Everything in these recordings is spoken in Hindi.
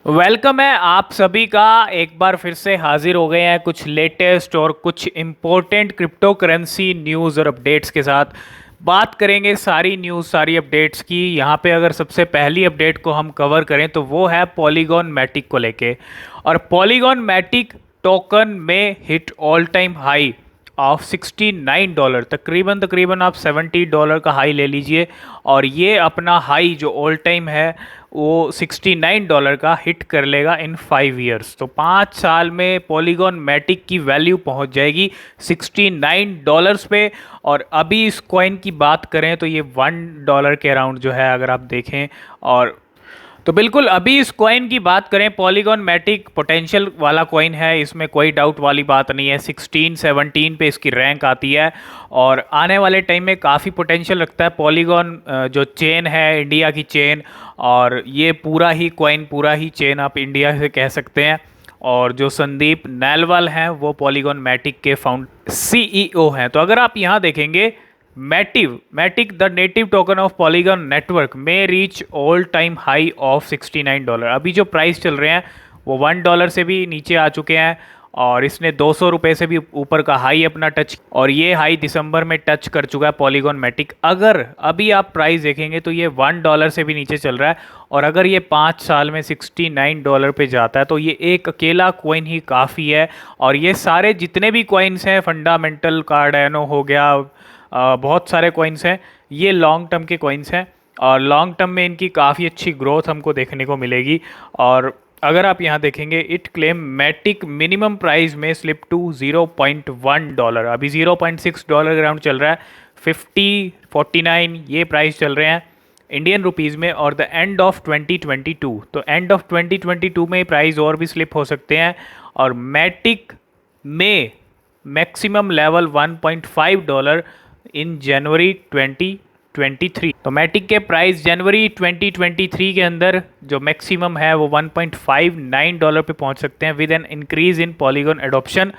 वेलकम है आप सभी का। एक बार फिर से हाजिर हो गए हैं कुछ लेटेस्ट और कुछ इम्पोर्टेंट क्रिप्टो करेंसी न्यूज़ और अपडेट्स के साथ। बात करेंगे सारी न्यूज़ सारी अपडेट्स की। यहाँ पे अगर सबसे पहली अपडेट को हम कवर करें तो वो है पॉलीगॉन मैटिक को लेके। और पॉलीगॉन मैटिक टोकन में hit all time high of $69, तकरीबन तकरीबन आप $70 का हाई ले लीजिए। और ये अपना हाई जो ऑल टाइम है वो $69 का हिट कर लेगा इन 5 ईयर्स। तो 5 साल में पॉलीगॉन मैटिक की वैल्यू पहुंच जाएगी $69 पे। और अभी इस कॉइन की बात करें तो ये $1 के अराउंड जो है अगर आप देखें। और तो बिल्कुल अभी इस कॉइन की बात करें, पॉलीगॉन मैटिक पोटेंशियल वाला कॉइन है, इसमें कोई डाउट वाली बात नहीं है। 16-17 पे इसकी रैंक आती है और आने वाले टाइम में काफ़ी पोटेंशियल रखता है पॉलीगॉन जो चेन है, इंडिया की चेन। और ये पूरा ही कॉइन, पूरा ही चेन आप इंडिया से कह सकते हैं। और जो संदीप नैलवाल हैं वो पॉलीगॉन मैटिक के सीईओ हैं। तो अगर आप यहाँ देखेंगे, Matic the native token of Polygon network में reach all time high of $69। अभी जो प्राइस चल रहे हैं वो $1 से भी नीचे आ चुके हैं और इसने ₹200 से भी ऊपर का हाई अपना टच, और ये हाई दिसंबर में टच कर चुका है पॉलीगॉन मैटिक। अगर अभी आप प्राइस देखेंगे तो ये $1 से भी नीचे चल रहा है। और अगर ये 5 साल में $69 पे जाता है तो ये एक अकेला कॉइन ही काफ़ी है। और ये सारे जितने भी कॉइन्स हैं, फंडामेंटल, कार्डानो हो गया, बहुत सारे कॉइन्स हैं, ये लॉन्ग टर्म के कॉइन्स हैं और लॉन्ग टर्म में इनकी काफ़ी अच्छी ग्रोथ हमको देखने को मिलेगी। और अगर आप यहाँ देखेंगे, it claim Matic minimum price में स्लिप टू $0.1। अभी $0.6 ग्राउंड चल रहा है। 50-49 ये प्राइस चल रहे हैं इंडियन रुपीज़ में। और द एंड ऑफ 2022, तो एंड ऑफ 2022 में प्राइस और भी स्लिप हो सकते हैं। और मैटिक में मैक्सिमम लेवल $1.5 इन जनवरी 2023। तो मैटिक के प्राइस जनवरी 2023 के अंदर जो मैक्सिमम है वो $1.59 पे पहुंच सकते हैं with an increase in polygon adoption.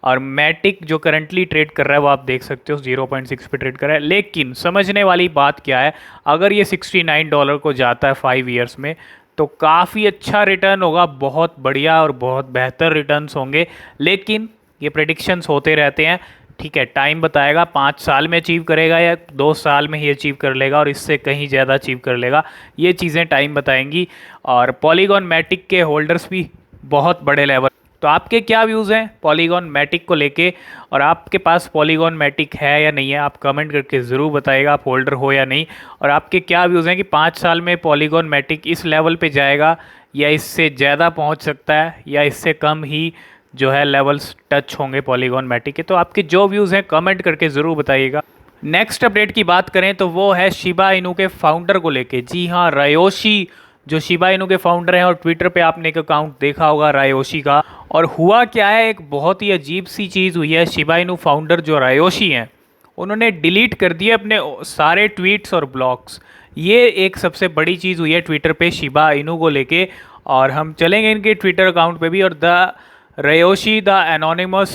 और मैटिक जो करंटली ट्रेड कर रहा है वो आप देख सकते हो 0.6 पे ट्रेड कर रहा है। लेकिन समझने वाली बात क्या है, अगर ये $69 को जाता है 5 ईयर्स में तो काफ़ी अच्छा रिटर्न होगा, बहुत बढ़िया और बहुत बेहतर रिटर्न्स होंगे। लेकिन ये प्रेडिक्शंस होते रहते हैं, ठीक है, टाइम बताएगा 5 साल में अचीव करेगा या 2 साल में ही अचीव कर लेगा और इससे कहीं ज़्यादा अचीव कर लेगा, ये चीज़ें टाइम बताएंगी। और पॉलीगॉन मैटिक के होल्डर्स भी बहुत बड़े लेवल। तो आपके क्या व्यूज़ हैं पॉलीगॉन मैटिक को लेके, और आपके पास पॉलीगॉन मैटिक है या नहीं है, आप कमेंट करके ज़रूर बताइएगा, आप होल्डर हो या नहीं। और आपके क्या व्यूज़ हैं कि 5 साल में पॉलीगॉन मैटिक इस लेवल पे जाएगा या इससे ज़्यादा पहुंच सकता है या इससे कम ही जो है लेवल्स टच होंगे पॉलीगॉन मैटिक के। तो आपके जो व्यूज़ हैं कमेंट करके ज़रूर बताइएगा। नेक्स्ट अपडेट की बात करें तो वो है शिबा इनू के फाउंडर को लेके। जी हाँ, रायोशी जो शिबा इनू के फाउंडर हैं, और ट्विटर पे आपने एक अकाउंट देखा होगा रायोशी का। और हुआ क्या है, एक बहुत ही अजीब सी चीज़ हुई है। शिबा इनू फाउंडर जो रायोशी हैं उन्होंने डिलीट कर दिए अपने सारे ट्वीट्स और ब्लॉग्स। ये एक सबसे बड़ी चीज़ हुई है ट्विटर पे शिबा इनू को लेके। और हम चलेंगे इनके ट्विटर अकाउंट पे भी। और the Ryoshi, the anonymous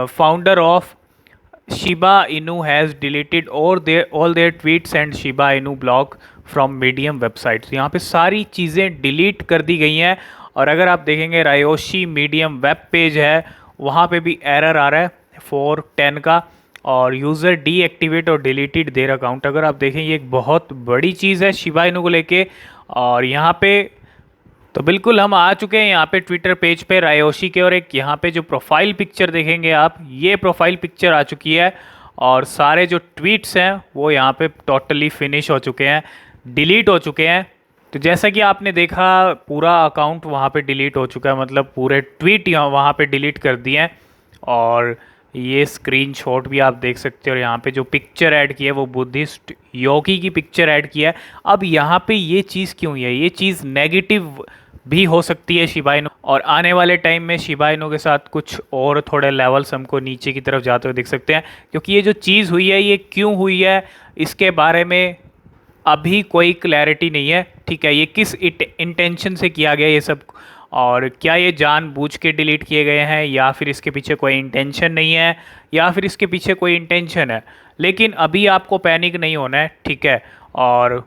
founder of Shiba Inu, has deleted all their tweets and Shiba Inu blog from Medium websites। यहाँ पे सारी चीज़ें डिलीट कर दी गई हैं। और अगर आप देखेंगे रायोशी मीडियम वेब पेज है, वहाँ पे भी एरर आ रहा है 410 का, और यूज़र डीएक्टिवेट और डिलीटेड देयर अकाउंट। अगर आप देखें, ये एक बहुत बड़ी चीज़ है शिबा इनू को लेके। और यहाँ पे तो बिल्कुल हम आ चुके हैं यहाँ पे ट्विटर पेज पे रायोशी के, और एक यहाँ पे जो प्रोफाइल पिक्चर देखेंगे आप, ये प्रोफाइल पिक्चर आ चुकी है। और सारे जो ट्वीट्स हैं वो यहाँ पे टोटली फिनिश हो चुके हैं, डिलीट हो चुके हैं। तो जैसा कि आपने देखा, पूरा अकाउंट वहाँ पे डिलीट हो चुका है, मतलब पूरे ट्वीट यहाँ वहाँ पे डिलीट कर दिए हैं। और ये स्क्रीनशॉट भी आप देख सकते हो। और यहाँ पे जो पिक्चर ऐड की है वो बुद्धिस्ट योगी की पिक्चर ऐड की है। अब यहाँ पे ये चीज़ क्यों है, ये चीज़ नेगेटिव भी हो सकती है शिबा इनू, और आने वाले टाइम में शिबा इनू के साथ कुछ और थोड़े लेवल्स हमको नीचे की तरफ जाते हुए दिख सकते हैं। क्योंकि ये जो चीज़ हुई है ये क्यों हुई है इसके बारे में अभी कोई क्लैरिटी नहीं है, ठीक है। ये किस इंटेंशन से किया गया ये सब, और क्या ये जानबूझ के डिलीट किए गए हैं या फिर इसके पीछे कोई इंटेंशन नहीं है, या फिर इसके पीछे कोई इंटेंशन है। लेकिन अभी आपको पैनिक नहीं होना है, ठीक है। और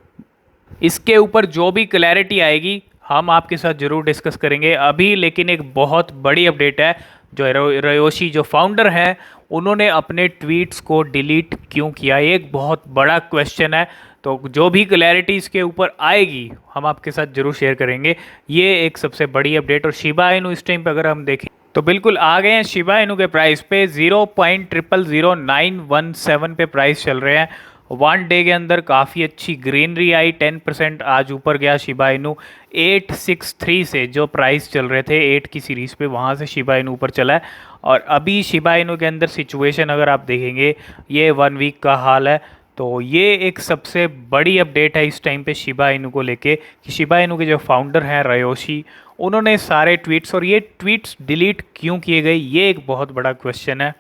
इसके ऊपर जो भी क्लैरिटी आएगी हम आपके साथ ज़रूर डिस्कस करेंगे अभी। लेकिन एक बहुत बड़ी अपडेट है, जो रयोशी जो फाउंडर हैं उन्होंने अपने ट्वीट्स को डिलीट क्यों किया, ये एक बहुत बड़ा क्वेश्चन है। तो जो भी क्लैरिटी इसके ऊपर आएगी हम आपके साथ ज़रूर शेयर करेंगे। ये एक सबसे बड़ी अपडेट। और शिबा इनू इस टाइम पे अगर हम देखें तो बिल्कुल आ गए हैं शिबा इनू के प्राइस पे 0.000917 पे प्राइस चल रहे हैं। वन डे के अंदर काफ़ी अच्छी ग्रीनरी आई, 10% आज ऊपर गया शिबा इनू 863 से, जो प्राइस चल रहे थे 8 की सीरीज़ पे वहाँ से शिबा इनू ऊपर चला है। और अभी शिबा इनू के अंदर सिचुएशन अगर आप देखेंगे ये 1 वीक का हाल है। तो ये एक सबसे बड़ी अपडेट है इस टाइम पे शिबा इनू को लेके कि शिबा इनू के जो फाउंडर हैं रयोशी, उन्होंने सारे ट्वीट्स, और ये ट्वीट्स डिलीट क्यों किए गए, ये एक बहुत बड़ा क्वेश्चन है।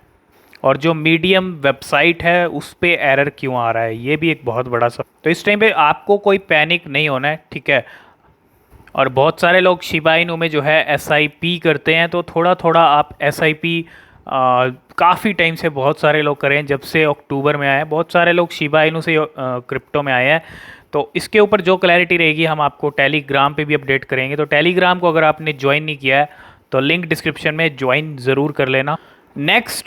और जो मीडियम वेबसाइट है उस पे एरर क्यों आ रहा है, ये भी एक बहुत बड़ा सा। तो इस टाइम पे आपको कोई पैनिक नहीं होना है, ठीक है। और बहुत सारे लोग शिबा इनू में जो है SIP करते हैं, तो थोड़ा थोड़ा आप SIP काफ़ी टाइम से बहुत सारे लोग करें, जब से अक्टूबर में आए हैं बहुत सारे लोग शिबा इनू से क्रिप्टो में आए हैं। तो इसके ऊपर जो क्लैरिटी रहेगी हम आपको टेलीग्राम पे भी अपडेट करेंगे। तो टेलीग्राम को अगर आपने ज्वाइन नहीं किया है तो लिंक डिस्क्रिप्शन में ज्वाइन ज़रूर कर लेना। नेक्स्ट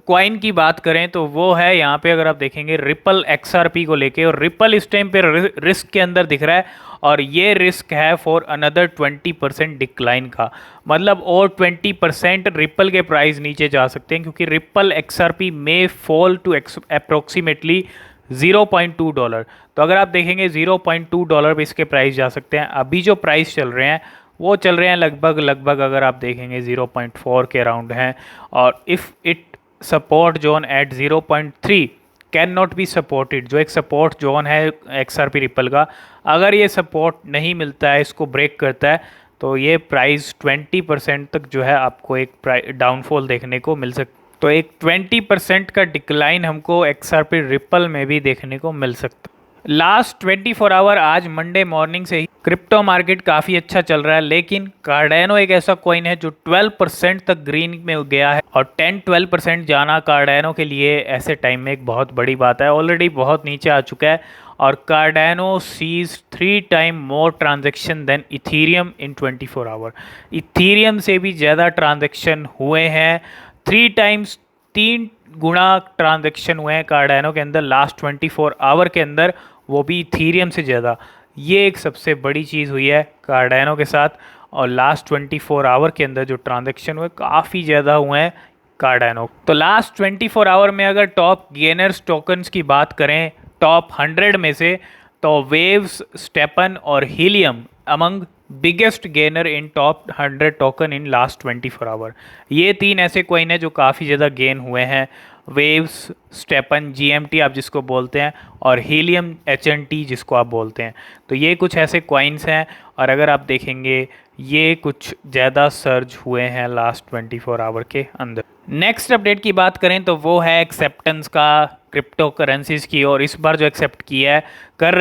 कॉइन की बात करें तो वो है यहाँ पे अगर आप देखेंगे रिपल XRP को लेके, और रिपल इस टाइम पे रिस्क के अंदर दिख रहा है, और ये रिस्क है फॉर अनदर 20% डिक्लाइन का। मतलब और 20% रिपल के प्राइस नीचे जा सकते हैं, क्योंकि रिपल XRP में फॉल टू अप्रोक्सीमेटली $0.2। तो अगर आप देखेंगे $0.2 पे इसके प्राइस जा सकते हैं। अभी जो प्राइस चल रहे हैं वो चल रहे हैं लगभग अगर आप देखेंगे 0.4 के अराउंड हैं। और if it support zone at 0.3 can not be supported, जो एक सपोर्ट जोन है XRP रिपल का, अगर ये सपोर्ट नहीं मिलता है, इसको ब्रेक करता है, तो ये प्राइस 20% तक जो है आपको एक डाउनफॉल देखने को मिल सकता है। तो एक 20% का डिक्लाइन हमको XRP रिपल में भी देखने को मिल सकता है। लास्ट 24 आवर आज मंडे मॉर्निंग से ही क्रिप्टो मार्केट काफ़ी अच्छा चल रहा है, लेकिन कार्डेनो एक ऐसा कॉइन है जो 12% तक ग्रीन में गया है, और 10-12% जाना कार्डेनो के लिए ऐसे टाइम में एक बहुत बड़ी बात है। ऑलरेडी बहुत नीचे आ चुका है, और Cardano sees 3 time more transaction than Ethereum in 24 hour. Ethereum से भी ज़्यादा ट्रांजेक्शन हुए हैं, 3 गुना ट्रांजैक्शन हुए हैं कार्डेनो के अंदर लास्ट 24 आवर के अंदर, वो भी इथीरियम से ज़्यादा। ये एक सबसे बड़ी चीज़ हुई है कार्डेनो के साथ। और लास्ट 24 आवर के अंदर जो ट्रांजैक्शन हुए काफ़ी ज़्यादा हुए हैं कार्डेनो। तो लास्ट 24 आवर में अगर टॉप गेनर्स टोकन्स की बात करें टॉप 100 में से, तो वेव्स, स्टेपन और helium among biggest gainer in top 100 token in last 24 hour. ये 3 ऐसे कॉइन हैं जो काफ़ी ज़्यादा गेन हुए हैं। वेव्स, स्टेपन GMT आप जिसको बोलते हैं, और हीलियम HNT जिसको आप बोलते हैं। तो ये कुछ ऐसे कॉइन्स हैं, और अगर आप देखेंगे ये कुछ ज़्यादा सर्ज हुए हैं लास्ट 24 आवर के अंदर। नेक्स्ट अपडेट की बात करें तो वो है एक्सेप्टेंस का क्रिप्टो करेंसीज की, और इस बार जो एक्सेप्ट किया है कर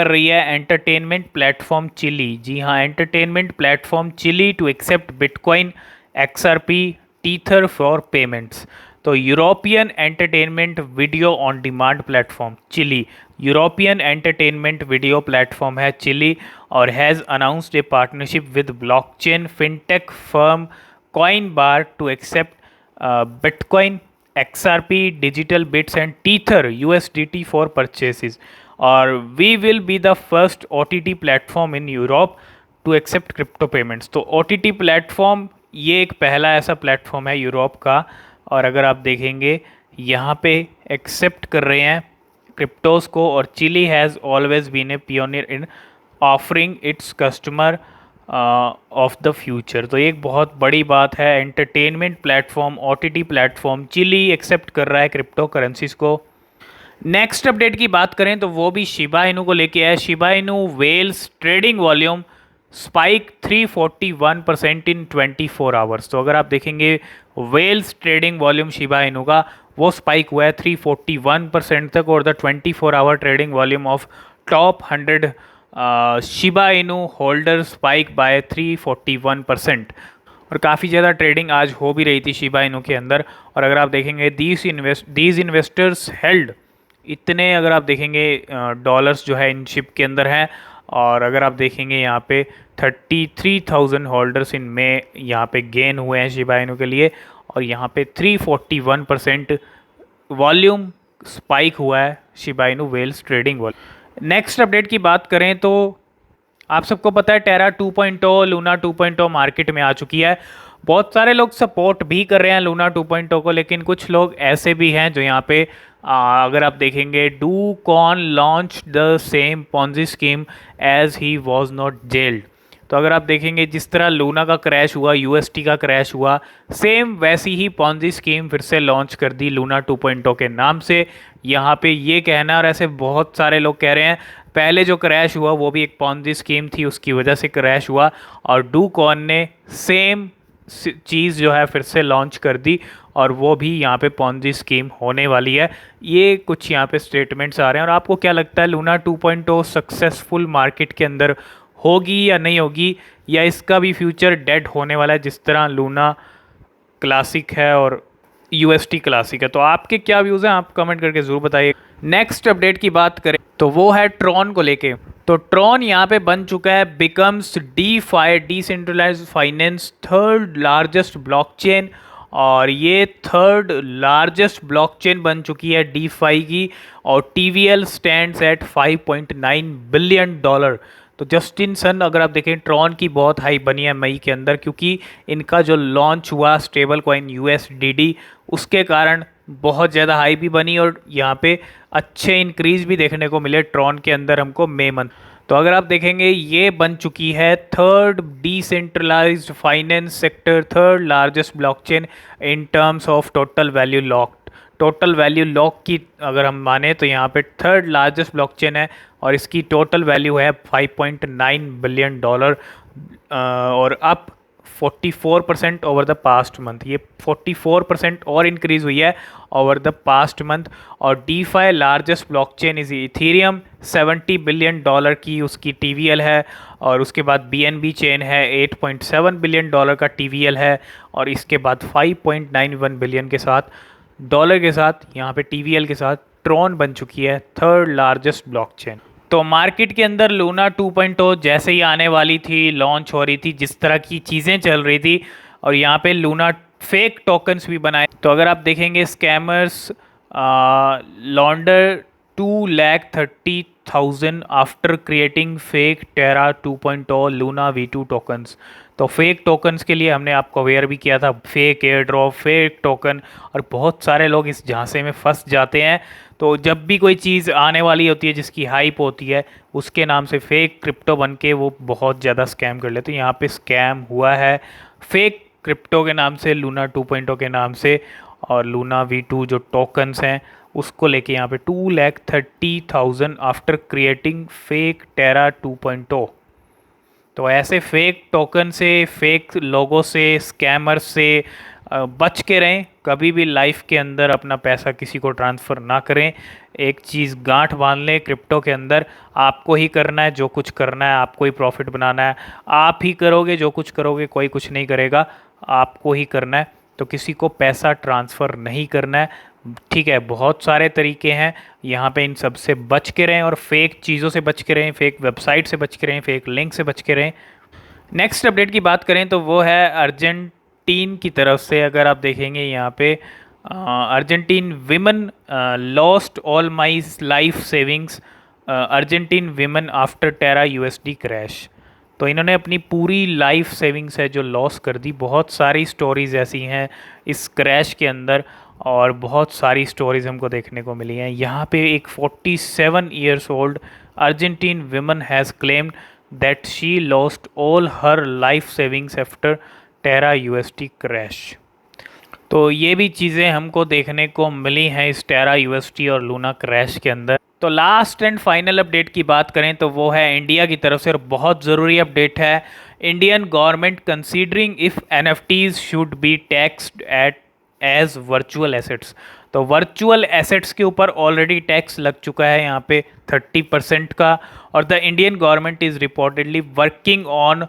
रही है एंटरटेनमेंट प्लेटफॉर्म चिली। जी हाँ, entertainment platform Chili to accept bitcoin, XRP, Tether for payments. तो European entertainment video on demand platform Chili, European entertainment video platform है चिली, और has announced a partnership with blockchain fintech firm Coinbar to accept Bitcoin, XRP, digital bits and Tether USDT for purchases. और we will be the first OTT platform in Europe to accept crypto payments. तो OTT प्लेटफॉर्म ये एक पहला ऐसा प्लेटफॉर्म है यूरोप का, और अगर आप देखेंगे यहाँ पे एक्सेप्ट कर रहे हैं क्रिप्टोज को। और Chili has always been a pioneer in offering its customer of the future. तो एक बहुत बड़ी बात है, entertainment platform OTT platform Chili accept कर रहा है क्रिप्टो करेंसीज को। नेक्स्ट अपडेट की बात करें तो वो भी शिबा इनू को लेके है। Shiba Inu whales trading volume spike 341% in 24 hours. तो अगर आप देखेंगे Wales trading volume Shiba Inu का वो स्पाइक हुआ है 341% तक, और the 24 hour trading volume of top 100 Shiba Inu holder spike by 341%। और काफ़ी ज़्यादा ट्रेडिंग आज हो भी रही थी शिबा इनू के अंदर। और अगर आप देखेंगे दीज इन्वेस्टर्स हेल्ड इतने, अगर आप देखेंगे डॉलर्स जो है इन शिप के अंदर हैं और अगर आप देखेंगे यहाँ पे 33,000 होल्डर्स इन में यहाँ पे गेन हुए हैं शिबा इनू के लिए, और यहाँ पे 341% वॉल्यूम स्पाइक हुआ है Shiba Inu whales trading volume. Next update की बात करें तो आप सबको पता है टेरा 2.0 लूना 2.0 मार्केट में आ चुकी है। बहुत सारे लोग सपोर्ट भी कर रहे हैं लूना 2.0 को, लेकिन कुछ लोग ऐसे भी हैं जो यहाँ पे अगर आप देखेंगे Do Kwon launch the same Ponzi scheme as he was not jailed. तो अगर आप देखेंगे जिस तरह लूना का क्रैश हुआ, यूएसटी का क्रैश हुआ, सेम वैसी ही पॉन्जी स्कीम फिर से लॉन्च कर दी लूना 2.0 के नाम से। यहाँ पे ये कहना, और ऐसे बहुत सारे लोग कह रहे हैं पहले जो क्रैश हुआ वो भी एक पॉन्जी स्कीम थी, उसकी वजह से क्रैश हुआ, और डू कॉन ने सेम चीज़ जो है फिर से लॉन्च कर दी, और वो भी यहाँ पे पॉन्जी स्कीम होने वाली है। ये कुछ यहाँ पे स्टेटमेंट्स आ रहे हैं। और आपको क्या लगता है लूना 2.0 सक्सेसफुल मार्केट के अंदर होगी या नहीं होगी, या इसका भी फ्यूचर डेड होने वाला है जिस तरह लूना क्लासिक है और यूएसटी क्लासिक है? तो आपके क्या व्यूज़ हैं, आप कमेंट करके ज़रूर बताइए। नेक्स्ट अपडेट की बात करें तो वो है ट्रॉन को लेके। तो ट्रॉन यहाँ पे बन चुका है becomes DeFi decentralised finance third largest blockchain, और ये थर्ड लार्जेस्ट ब्लॉकचेन बन चुकी है डीफाई की, और टीवीएल स्टैंड्स एट $5.9 बिलियन। तो जस्टिन सन अगर आप देखें ट्रॉन की बहुत हाई बनी है मई के अंदर, क्योंकि इनका जो लॉन्च हुआ स्टेबल कॉइन यूएसडीडी उसके कारण बहुत ज़्यादा हाई भी बनी, और यहाँ पे अच्छे इंक्रीज भी देखने को मिले ट्रॉन के अंदर हमको मई मंथ। तो अगर आप देखेंगे ये बन चुकी है third decentralised finance sector, third largest blockchain in terms of total value lock. Total value lock की अगर हम माने तो यहाँ पे थर्ड लार्जेस्ट ब्लॉकचेन है, और इसकी टोटल वैल्यू है $5.9 बिलियन, और up 44% over the past month. ये 44% और इंक्रीज हुई है ओवर द पास्ट मंथ। और DeFi largest blockchain is Ethereum, $70 billion की उसकी टीवीएल है, और उसके बाद बीएनबी चेन है, $8.7 बिलियन का टीवीएल है, और इसके बाद 5.91 बिलियन के साथ यहाँ पे टीवीएल के साथ ट्रॉन बन चुकी है थर्ड लार्जेस्ट ब्लॉकचेन। तो मार्केट के अंदर लूना 2.0 जैसे ही आने वाली थी, लॉन्च हो रही थी, जिस तरह की चीज़ें चल रही थी, और यहाँ पे लूना फेक टोकन्स भी बनाए। तो अगर आप देखेंगे scammers launder 2,30,000 after creating fake Terra 2.0 Luna V2 tokens. तो फेक टोकन्स के लिए हमने आपको अवेयर भी किया था, fake airdrop, fake token, और बहुत सारे लोग इस झांसे में फंस जाते हैं। तो जब भी कोई चीज़ आने वाली होती है जिसकी हाइप होती है, उसके नाम से फेक क्रिप्टो बन के वो बहुत ज़्यादा स्कैम कर लेते हैं। यहाँ पे स्कैम हुआ है फेक क्रिप्टो के नाम से, लूना 2.0 के नाम से, और लूना V2 जो टोकन्स हैं उसको लेके यहाँ पे 2,30,000 आफ्टर क्रिएटिंग फेक टेरा 2.0। तो ऐसे फेक टोकन से, फेक लोगों से, स्कैमर से बच के रहें। कभी भी लाइफ के अंदर अपना पैसा किसी को ट्रांसफ़र ना करें। एक चीज़ गांठ बांध लें, क्रिप्टो के अंदर आपको ही करना है, जो कुछ करना है आपको ही प्रॉफिट बनाना है, आप ही करोगे जो कुछ करोगे, कोई कुछ नहीं करेगा, आपको ही करना है। तो किसी को पैसा ट्रांसफ़र नहीं करना है, ठीक है। बहुत सारे तरीके हैं यहाँ पे, इन सब से बच के रहें, और फेक चीज़ों से बच के रहें, फेक वेबसाइट से बच के रहें, फेक लिंक से बच के रहें। नेक्स्ट अपडेट की बात करें तो वो है अर्जेंटीन की तरफ से। अगर आप देखेंगे यहाँ पे Argentine women lost all my life savings, Argentine women after Terra USD crash. तो इन्होंने अपनी पूरी लाइफ सेविंग्स है जो लॉस कर दी। बहुत सारी स्टोरीज़ ऐसी हैं इस क्रैश के अंदर, और बहुत सारी स्टोरीज़ हमको देखने को मिली हैं। यहाँ पे एक 47 years old Argentine woman has claimed that she lost all her life savings after Terra USD crash. तो ये भी चीज़ें हमको देखने को मिली हैं इस टेरा यूएसडी और लूना क्रैश के अंदर। तो लास्ट एंड फाइनल अपडेट की बात करें तो वो है इंडिया की तरफ से, और बहुत ज़रूरी अपडेट है। Indian government considering if NFTs should be taxed at as virtual assets. तो वर्चुअल एसेट्स के ऊपर ऑलरेडी टैक्स लग चुका है यहाँ पे 30% का, और the Indian government is reportedly working on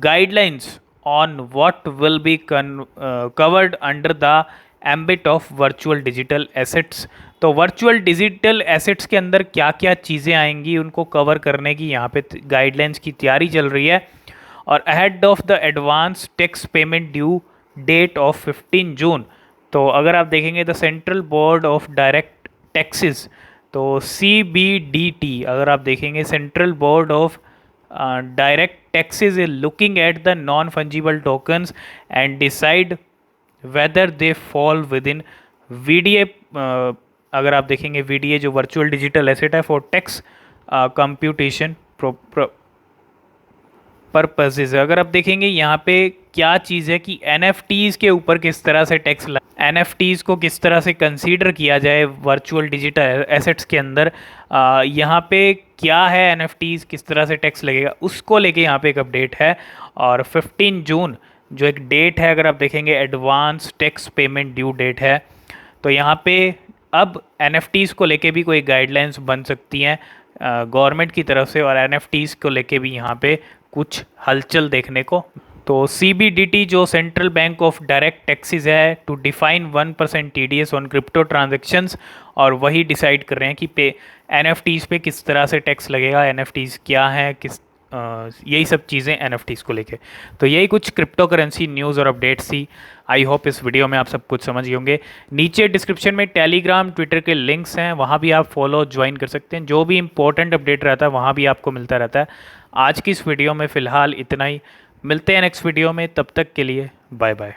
guidelines on what will be covered under the ambit of virtual digital assets. तो वर्चुअल डिजिटल एसेट्स के अंदर क्या क्या चीज़ें आएंगी उनको कवर करने की यहाँ पे गाइडलाइंस की तैयारी चल रही है। और ahead of the advance tax payment due date of 15 June. तो अगर आप देखेंगे the central board of direct taxes, तो CBDT, अगर आप देखेंगे central board of direct taxes is looking at the non fungible tokens and decide whether they fall within VDA। अगर आप देखेंगे VDA जो वर्चुअल डिजिटल एसेट है फॉर टैक्स कंप्यूटेशन पर्पसेस। अगर आप देखेंगे यहाँ पे क्या चीज़ है कि NFTs के ऊपर किस तरह से टैक्स NFTs को किस तरह से कंसीडर किया जाए वर्चुअल डिजिटल एसेट्स के अंदर, यहाँ पे क्या है NFTs किस तरह से टैक्स लगेगा उसको लेके यहाँ पे एक अपडेट है। और 15 जून जो एक डेट है, अगर आप देखेंगे advance tax payment due date है। तो यहाँ पे अब NFTs को लेके भी कोई गाइडलाइंस बन सकती हैं गवर्नमेंट की तरफ से, और NFTs को लेके भी यहाँ पे कुछ हलचल देखने को। तो CBDT जो central bank of direct taxes है to define 1% TDS on crypto transactions, और वही डिसाइड कर रहे हैं कि NFTs पे किस तरह से टैक्स लगेगा, NFTs क्या है, यही सब चीज़ें NFTs को लेके। तो यही कुछ क्रिप्टो करेंसी न्यूज़ और अपडेट्स थी। आई होप इस वीडियो में आप सब कुछ समझ गए होंगे। नीचे डिस्क्रिप्शन में टेलीग्राम ट्विटर के लिंक्स हैं, वहाँ भी आप फॉलो ज्वाइन कर सकते हैं। जो भी इंपॉर्टेंट अपडेट रहता है वहाँ भी आपको मिलता रहता है। आज की इस वीडियो में फ़िलहाल इतना ही, मिलते हैं नेक्स्ट वीडियो में, तब तक के लिए बाय बाय।